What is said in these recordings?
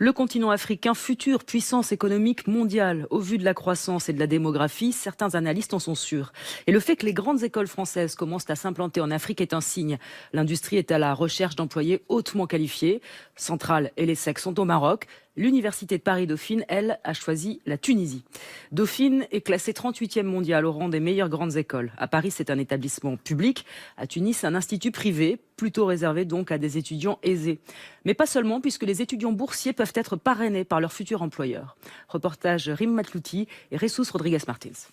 Le continent africain, future puissance économique mondiale. Au vu de la croissance et de la démographie, certains analystes en sont sûrs. Et le fait que les grandes écoles françaises commencent à s'implanter en Afrique est un signe. L'industrie est à la recherche d'employés hautement qualifiés. Centrale et l'ESSEC sont au Maroc. L'Université de Paris-Dauphine, elle, a choisi la Tunisie. Dauphine est classée 38e mondiale au rang des meilleures grandes écoles. À Paris, c'est un établissement public. À Tunis, un institut privé, plutôt réservé donc à des étudiants aisés. Mais pas seulement, puisque les étudiants boursiers peuvent être parrainés par leur futur employeur. Reportage Rim Matlouti et Ressus Rodriguez-Martins.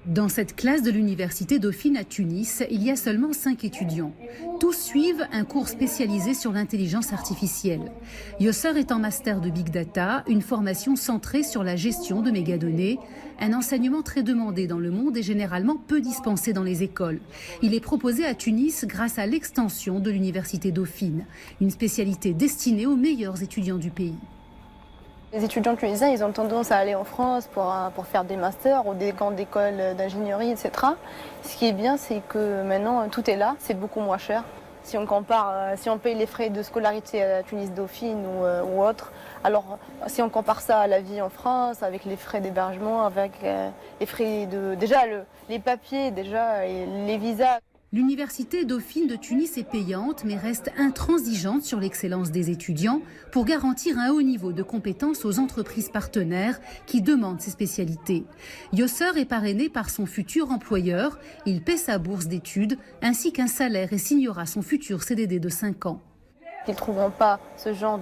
Dans cette classe de l'Université Dauphine à Tunis, il y a seulement 5 étudiants. Tous suivent un cours spécialisé sur l'intelligence artificielle. Yosser est en master de Big Data, une formation centrée sur la gestion de mégadonnées, un enseignement très demandé dans le monde et généralement peu dispensé dans les écoles. Il est proposé à Tunis grâce à l'extension de l'Université Dauphine, une spécialité destinée aux meilleurs étudiants du pays. Les étudiants tunisiens, ils ont tendance à aller en France pour faire des masters ou des grandes écoles d'ingénierie, etc. Ce qui est bien, c'est que maintenant, tout est là, c'est beaucoup moins cher. Si on compare, si on paye les frais de scolarité à Tunis Dauphine ou autre, alors si on compare ça à la vie en France, avec les frais d'hébergement, avec les frais de... Déjà, les papiers, déjà, et les visas. L'Université Dauphine de Tunis est payante, mais reste intransigeante sur l'excellence des étudiants pour garantir un haut niveau de compétences aux entreprises partenaires qui demandent ces spécialités. Yosser est parrainé par son futur employeur. Il paie sa bourse d'études ainsi qu'un salaire et signera son futur CDD de 5 ans. Ils ne trouveront pas ce genre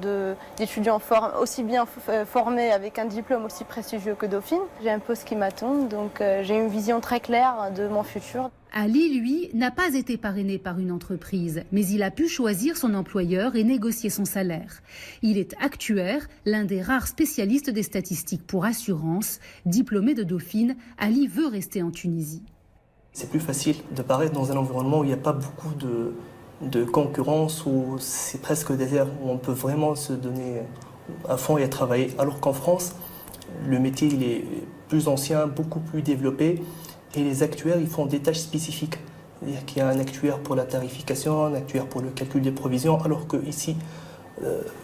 d'étudiants aussi bien formés avec un diplôme aussi prestigieux que Dauphine. J'ai un poste qui m'attend, donc j'ai une vision très claire de mon futur. Ali, lui, n'a pas été parrainé par une entreprise, mais il a pu choisir son employeur et négocier son salaire. Il est actuaire, l'un des rares spécialistes des statistiques pour assurance. Diplômé de Dauphine, Ali veut rester en Tunisie. C'est plus facile de paraître dans un environnement où il n'y a pas beaucoup de concurrence, où c'est presque désert, où on peut vraiment se donner à fond et à travailler. Alors qu'en France, le métier il est plus ancien, beaucoup plus développé. Et les actuaires, ils font des tâches spécifiques. C'est-à-dire qu'il y a un actuaire pour la tarification, un actuaire pour le calcul des provisions, alors qu'ici,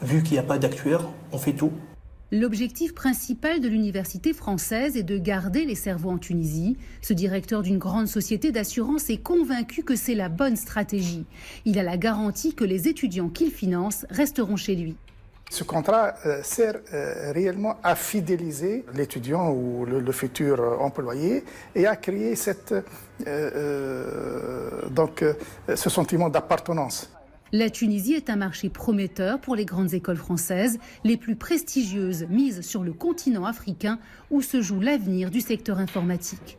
vu qu'il n'y a pas d'actuaire, on fait tout. L'objectif principal de l'université française est de garder les cerveaux en Tunisie. Ce directeur d'une grande société d'assurance est convaincu que c'est la bonne stratégie. Il a la garantie que les étudiants qu'il finance resteront chez lui. Ce contrat sert réellement à fidéliser l'étudiant ou le futur employé et à créer ce sentiment d'appartenance. La Tunisie est un marché prometteur pour les grandes écoles françaises, les plus prestigieuses mises sur le continent africain où se joue l'avenir du secteur informatique.